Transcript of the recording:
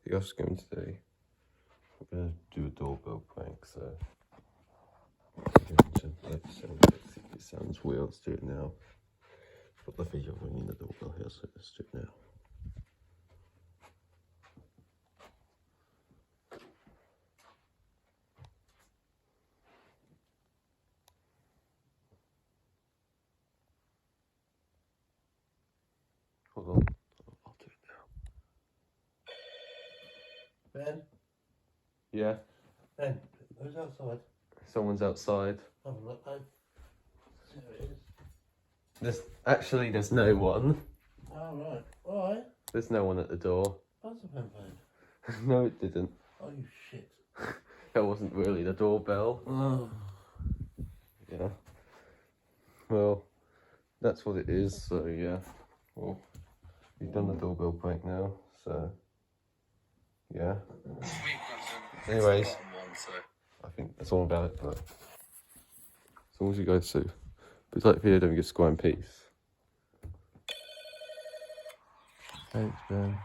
the Oscar's going today. We're going to do a doorbell prank, so let's see if it sounds weird. Let's do it now. Got the video ringing the doorbell here, so let's do it now. Hold on, I'll do it now. Ben? Yeah? Ben, who's outside? Someone's outside. Have a look, Ben. There it is. There's no one. Oh, right. Alright. There's no one at the door. That's a pen phone. No, it didn't. Oh, you shit. That wasn't really the doorbell. Oh. Yeah. Well, that's what it is, so yeah. Well, you've done the doorbell prank now, so yeah. Anyways, I think that's all about it, but as long as you guys do. If you like the video, don't forget to subscribe and peace. Thanks, man.